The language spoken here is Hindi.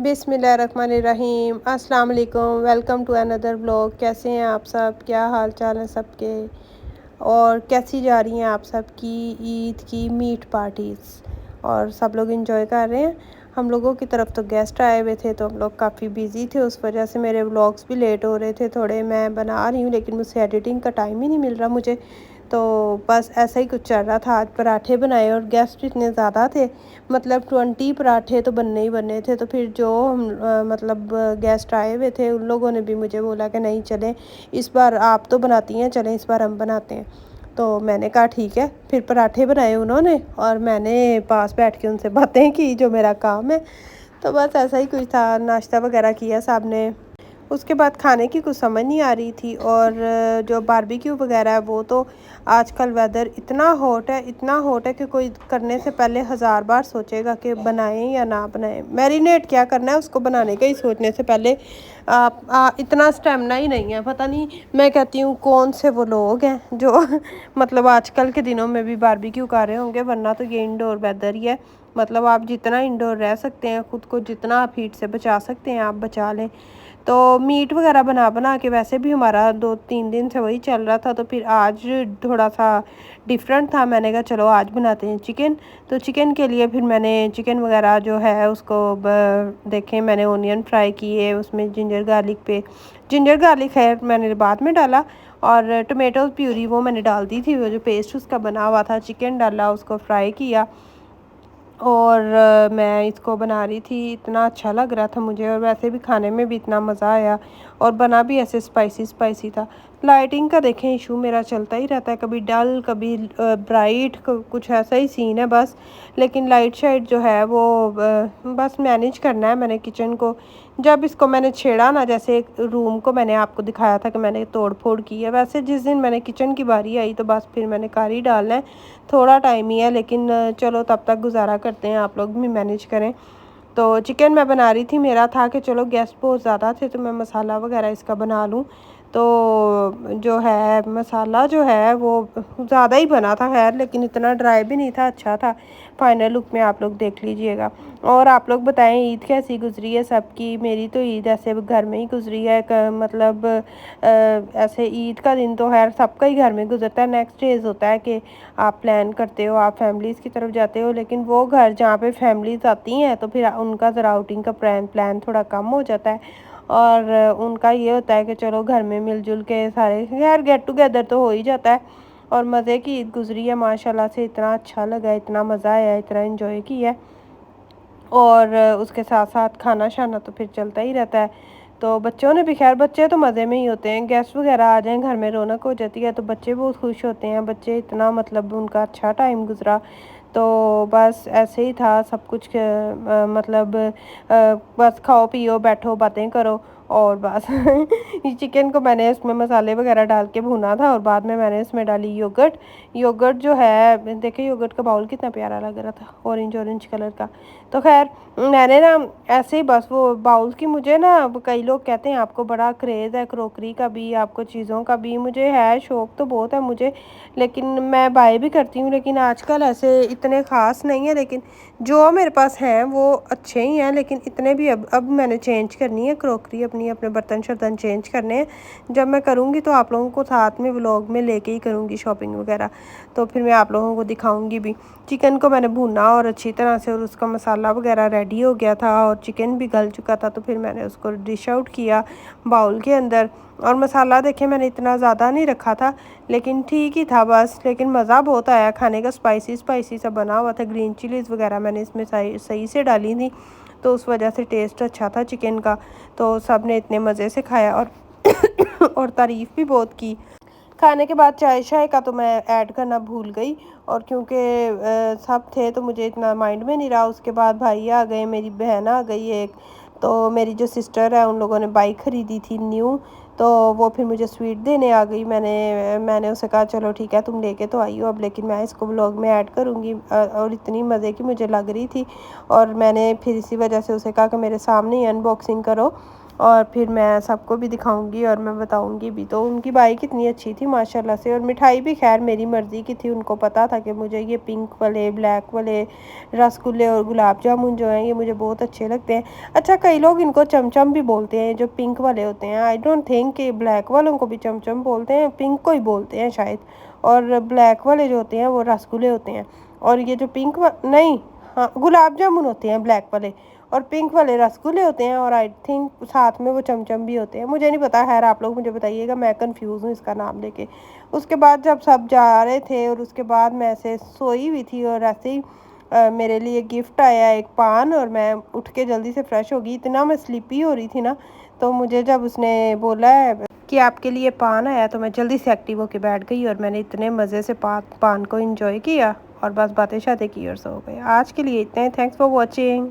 बिस्मिल्लाहिर्रहमानिर्रहीम अस्सलाम वालेकुम। Welcome to another vlog. कैसे हैं आप सब? क्या हाल चाल है सबके? और कैसी जा रही हैं आप सबकी ईद की मीट पार्टीज़? और सब लोग एंजॉय कर रहे हैं। हम लोगों की तरफ तो गेस्ट आए हुए थे तो हम लोग काफ़ी बिज़ी थे, उस वजह से मेरे व्लॉग्स भी लेट हो रहे थे थोड़े। मैं बना रही हूँ लेकिन मुझसे एडिटिंग का टाइम ही नहीं मिल रहा मुझे, तो बस ऐसा ही कुछ चल रहा था। आज पराठे बनाए और गेस्ट इतने ज़्यादा थे, मतलब 20 पराठे तो बनने ही बनने थे। तो फिर जो मतलब गेस्ट आए हुए थे उन लोगों ने भी मुझे बोला कि नहीं चलें, इस बार आप तो बनाती हैं, चलें इस बार हम बनाते हैं। तो मैंने कहा ठीक है। फिर पराठे बनाए उन्होंने और मैंने पास बैठ के उनसे बातें की, जो मेरा काम है। तो बस ऐसा ही कुछ था, नाश्ता वगैरह किया साहब ने। उसके बाद खाने की कुछ समझ नहीं आ रही थी। और जो बारबेक्यू वगैरह है वो तो आजकल वेदर इतना हॉट है, इतना हॉट है कि कोई करने से पहले हज़ार बार सोचेगा कि बनाएं या ना बनाएं। मैरिनेट क्या करना है उसको बनाने का ही सोचने से पहले इतना स्टेमिना ही नहीं है। पता नहीं, मैं कहती हूँ कौन से वो लोग हैं जो मतलब आजकल के दिनों में भी बारबेक्यू कर रहे होंगे, वरना तो ये इंडोर वेदर ही है। मतलब आप जितना इंडोर रह सकते हैं, ख़ुद को जितना आप हीट से बचा सकते हैं आप बचा लें। तो मीट वगैरह बना बना के वैसे भी हमारा 2-3 दिन से वही चल रहा था, तो फिर आज थोड़ा सा डिफरेंट था। मैंने कहा चलो आज बनाते हैं चिकन। तो चिकन के लिए फिर मैंने चिकन वगैरह जो है उसको देखें, मैंने ओनियन फ्राई किए, उसमें जिंजर गार्लिक है मैंने बाद में डाला, और टमेटो प्यूरी वो मैंने डाल दी थी, वो जो पेस्ट उसका बना हुआ था। चिकन डाला, उसको फ्राई किया और मैं इसको बना रही थी। इतना अच्छा लग रहा था मुझे, और वैसे भी खाने में भी इतना मज़ा आया, और बना भी ऐसे स्पाइसी स्पाइसी था। लाइटिंग का देखें इशू मेरा चलता ही रहता है, कभी डल कभी ब्राइट, कुछ ऐसा ही सीन है बस। लेकिन लाइट शाइट जो है वो बस मैनेज करना है मैंने किचन को। जब इसको मैंने छेड़ा ना, जैसे एक रूम को मैंने आपको दिखाया था कि मैंने तोड़ फोड़ की है, वैसे जिस दिन मैंने किचन की बारी आई तो बस फिर मैंने कर ही डालना है। थोड़ा टाइम ही है लेकिन चलो तब तक गुजारा करते हैं, आप लोग भी मैनेज करें। तो चिकन मैं बना रही थी, मेरा था कि चलो गेस्ट बहुत ज़्यादा थे तो मैं मसाला वगैरह इसका बना लूँ। तो जो है मसाला जो है वो ज़्यादा ही बना था खैर, लेकिन इतना ड्राई भी नहीं था, अच्छा था। फाइनल लुक में आप लोग देख लीजिएगा। और आप लोग बताएं ईद कैसी गुजरी है सबकी? मेरी तो ईद ऐसे घर में ही गुजरी है, मतलब ऐसे ईद का दिन तो खैर सबका ही घर में गुजरता है। नेक्स्ट डेज होता है कि आप प्लान करते हो, आप फैमिलीज़ की तरफ जाते हो, लेकिन वो घर जहाँ पे फैमिलीज़ आती हैं तो फिर उनका ज़रा आउटिंग का प्लान थोड़ा कम हो जाता है। और उनका ये होता है कि चलो घर में मिलजुल के सारे खैर गेट टुगेदर तो हो ही जाता है। और मज़े की ईद गुजरी है माशाल्लाह से, इतना अच्छा लगा, इतना मज़ा आया, इतना इन्जॉय किया। और उसके साथ साथ खाना शाना तो फिर चलता ही रहता है। तो बच्चों ने भी खैर, बच्चे तो मज़े में ही होते हैं, गेस्ट वगैरह आ जाएं घर में रौनक हो जाती है, तो बच्चे बहुत खुश होते हैं। बच्चे इतना मतलब उनका अच्छा टाइम गुजरा। तो बस ऐसे ही था सब कुछ मतलब बस खाओ पियो बैठो बातें करो और बस ये चिकन को मैंने इसमें मसाले वगैरह डाल के भुना था, और बाद में मैंने इसमें डाली योगर्ट। योगर्ट जो है देखिए, योगर्ट का बाउल कितना प्यारा लग रहा था, ऑरेंज ऑरेंज कलर का। तो खैर मैंने ना ऐसे ही बस वो बाउल की, मुझे ना कई लोग कहते हैं आपको बड़ा क्रेज़ है क्रोकरी का भी, आपको चीज़ों का भी। मुझे है, शौक़ तो बहुत है मुझे, लेकिन मैं बाय भी करती हूँ, लेकिन आजकल ऐसे इतने ख़ास नहीं है। लेकिन जो मेरे पास हैं वो अच्छे ही हैं, लेकिन इतने भी अब मैंने चेंज करनी है क्रोकरी अपनी, अपने बर्तन शर्तन चेंज करने हैं। जब मैं करूँगी तो आप लोगों को साथ में व्लॉग में लेके ही करूँगी शॉपिंग वगैरह, तो फिर मैं आप लोगों को दिखाऊँगी भी। चिकन को मैंने भुना और अच्छी तरह से, और उसका मसाला वगैरह रेडी हो गया था और चिकन भी गल चुका था, तो फिर मैंने उसको डिश आउट किया बाउल के अंदर। और मसाला देखें मैंने इतना ज़्यादा नहीं रखा था, लेकिन ठीक ही था बस, लेकिन मज़ा बहुत आया खाने का। स्पाइसी स्पाइसी सा बना हुआ था, ग्रीन चिलीज़ वगैरह मैंने इसमें सही से डाली थी, तो उस वजह से टेस्ट अच्छा था चिकन का। तो सब ने इतने मज़े से खाया और और तारीफ़ भी बहुत की। खाने के बाद चाय शाय का तो मैं ऐड करना भूल गई, और क्योंकि सब थे तो मुझे इतना माइंड में नहीं रहा। उसके बाद भाई आ गए, मेरी बहन आ गई एक, तो मेरी जो सिस्टर है उन लोगों ने बाइक ख़रीदी थी न्यू, तो वो फिर मुझे स्वीट देने आ गई। मैंने उसे कहा चलो ठीक है तुम लेके तो आई हो अब, लेकिन मैं इसको व्लॉग में ऐड करूँगी। और इतनी मज़े की मुझे लग रही थी, और मैंने फिर इसी वजह से उसे कहा कि मेरे सामने ही अनबॉक्सिंग करो। और फिर मैं सबको भी दिखाऊंगी और मैं बताऊंगी भी। तो उनकी बाई कितनी अच्छी थी माशाल्लाह से। और मिठाई भी खैर मेरी मर्ज़ी की थी, उनको पता था कि मुझे ये पिंक वाले, ब्लैक वाले रसगुल्ले और गुलाब जामुन जो हैं ये मुझे बहुत अच्छे लगते हैं। अच्छा, कई लोग इनको चमचम भी बोलते हैं जो पिंक वाले होते हैं। आई डोंट थिंक कि ब्लैक वालों को भी चमचम बोलते हैं, पिंक को ही बोलते हैं शायद। और ब्लैक वाले जो होते हैं वो रसगुल्ले होते हैं। और ये जो पिंक नहीं, हाँ गुलाब जामुन होते हैं ब्लैक वाले, और पिंक वाले रसगुल्ले होते हैं। और आई थिंक साथ में वो चमचम भी होते हैं, मुझे नहीं पता। खैर आप लोग मुझे बताइएगा, मैं कंफ्यूज हूँ इसका नाम लेके। उसके बाद जब सब जा रहे थे और उसके बाद मैं ऐसे सोई हुई थी और ऐसे ही मेरे लिए गिफ्ट आया एक पान, और मैं उठ के जल्दी से फ्रेश हो गई। इतना मैं स्लीपी हो रही थी ना, तो मुझे जब उसने बोला है कि आपके लिए पान आया तो मैं जल्दी से एक्टिव होके बैठ गई और मैंने इतने मज़े से पान को एंजॉय किया और बस बातें शातें की और सो गए। आज के लिए इतना ही। Thanks for watching.